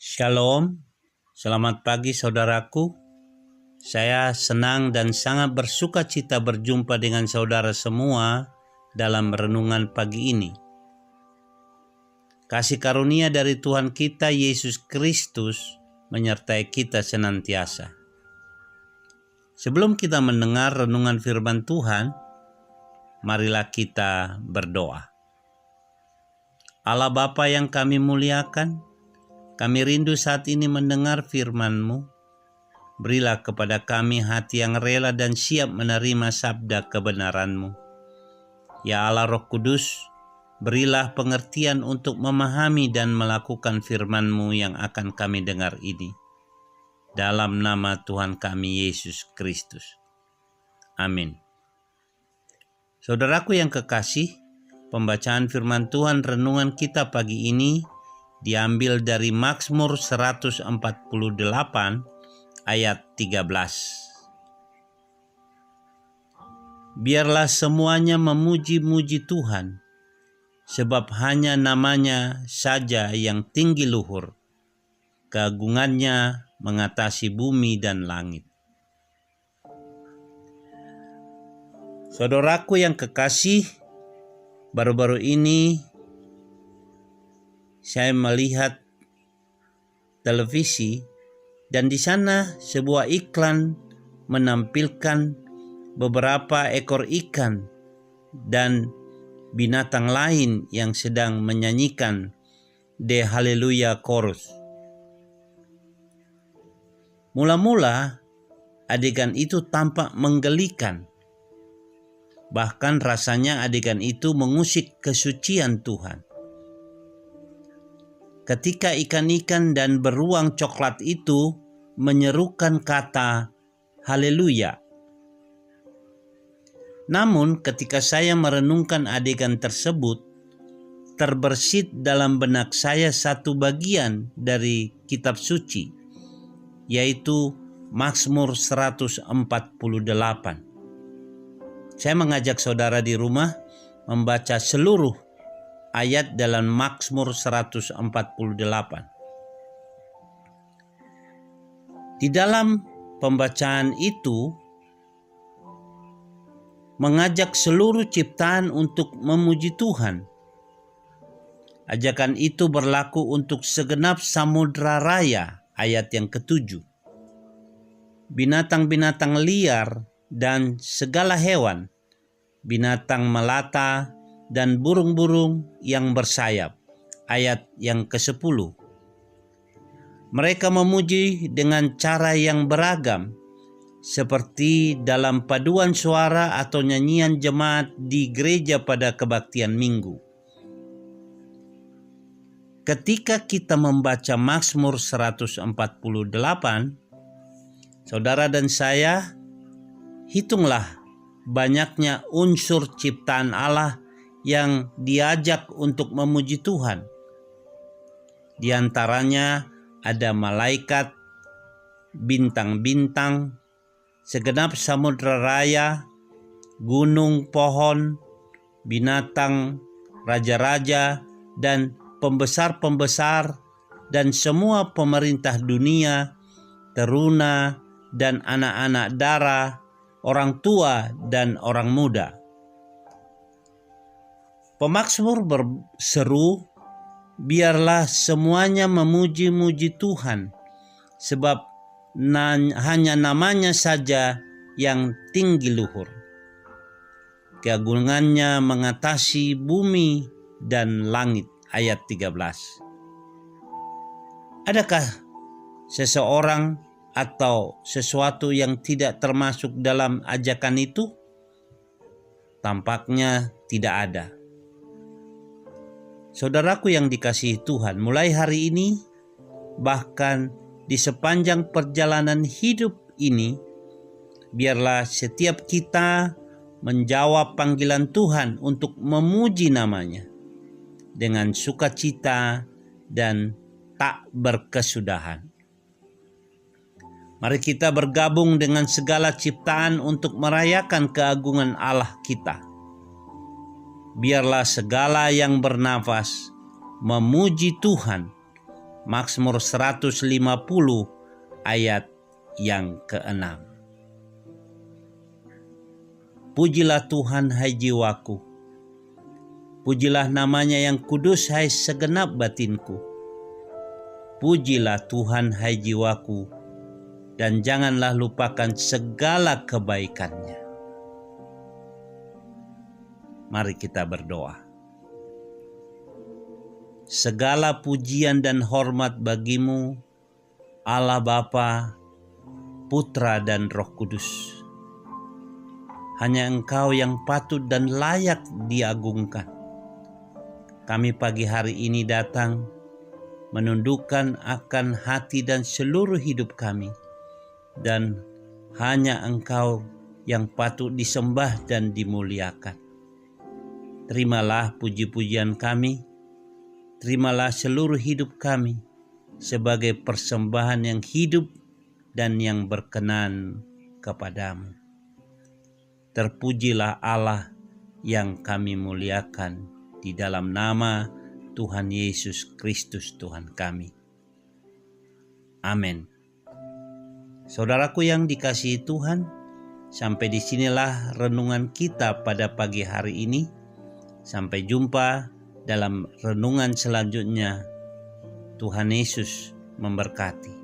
Shalom, selamat pagi saudaraku. Saya senang dan sangat bersuka cita berjumpa dengan saudara semua dalam renungan pagi ini. Kasih karunia dari Tuhan kita Yesus Kristus menyertai kita senantiasa. Sebelum kita mendengar renungan firman Tuhan, marilah kita berdoa. Allah Bapa yang kami muliakan, kami rindu saat ini mendengar firman-Mu. Berilah kepada kami hati yang rela dan siap menerima sabda kebenaran-Mu. Ya Allah Roh Kudus, berilah pengertian untuk memahami dan melakukan firman-Mu yang akan kami dengar ini. Dalam nama Tuhan kami Yesus Kristus. Amin. Saudaraku yang kekasih, pembacaan firman Tuhan renungan kita pagi ini diambil dari Mazmur 148 ayat 13. Biarlah semuanya memuji-muji Tuhan, sebab hanya namanya saja yang tinggi luhur. Keagungannya mengatasi bumi dan langit. Saudaraku yang kekasih, baru-baru ini saya melihat televisi dan di sana sebuah iklan menampilkan beberapa ekor ikan dan binatang lain yang sedang menyanyikan The Hallelujah Chorus. Mula-mula adegan itu tampak menggelikan. Bahkan rasanya adegan itu mengusik kesucian Tuhan. Ketika ikan-ikan dan beruang coklat itu menyerukan kata haleluya. Namun ketika saya merenungkan adegan tersebut, terbersit dalam benak saya satu bagian dari kitab suci, yaitu Mazmur 148. Saya mengajak saudara di rumah membaca seluruh ayat dalam Mazmur 148. Di dalam pembacaan itu mengajak seluruh ciptaan untuk memuji Tuhan. Ajakan itu berlaku untuk segenap samudra raya, ayat yang ke-7. Binatang-binatang liar dan segala hewan, binatang melata dan burung-burung yang bersayap, ayat yang ke-10. Mereka memuji dengan cara yang beragam, seperti dalam paduan suara atau nyanyian jemaat di gereja pada kebaktian minggu. Ketika kita membaca Mazmur 148, saudara dan saya, hitunglah banyaknya unsur ciptaan Allah yang diajak untuk memuji Tuhan. Di antaranya ada malaikat, bintang-bintang, segenap samudra raya, gunung, pohon, binatang, raja-raja, dan pembesar-pembesar, dan semua pemerintah dunia, teruna dan anak-anak dara, orang tua dan orang muda. Pemazmur berseru, biarlah semuanya memuji-muji Tuhan, sebab hanya namanya saja yang tinggi luhur. Keagungannya mengatasi bumi dan langit, ayat 13. Adakah seseorang atau sesuatu yang tidak termasuk dalam ajakan itu? Tampaknya tidak ada. Saudaraku yang dikasihi Tuhan, mulai hari ini, bahkan di sepanjang perjalanan hidup ini, biarlah setiap kita menjawab panggilan Tuhan untuk memuji namanya dengan sukacita dan tak berkesudahan. Mari kita bergabung dengan segala ciptaan untuk merayakan keagungan Allah kita. Biarlah segala yang bernafas memuji Tuhan Mazmur 150 ayat yang ke-6. Pujilah Tuhan hai jiwaku, pujilah namanya yang kudus hai segenap batinku. Pujilah Tuhan hai jiwaku, dan janganlah lupakan segala kebaikannya. Mari kita berdoa. Segala pujian dan hormat bagimu, Allah Bapa, Putra dan Roh Kudus. Hanya Engkau yang patut dan layak diagungkan. Kami pagi hari ini datang menundukkan akan hati dan seluruh hidup kami, dan hanya Engkau yang patut disembah dan dimuliakan. Terimalah puji-pujian kami, terimalah seluruh hidup kami sebagai persembahan yang hidup dan yang berkenan kepadamu. Terpujilah Allah yang kami muliakan di dalam nama Tuhan Yesus Kristus Tuhan kami. Amin. Saudaraku yang dikasihi Tuhan, sampai disinilah renungan kita pada pagi hari ini. Sampai jumpa dalam renungan selanjutnya. Tuhan Yesus memberkati.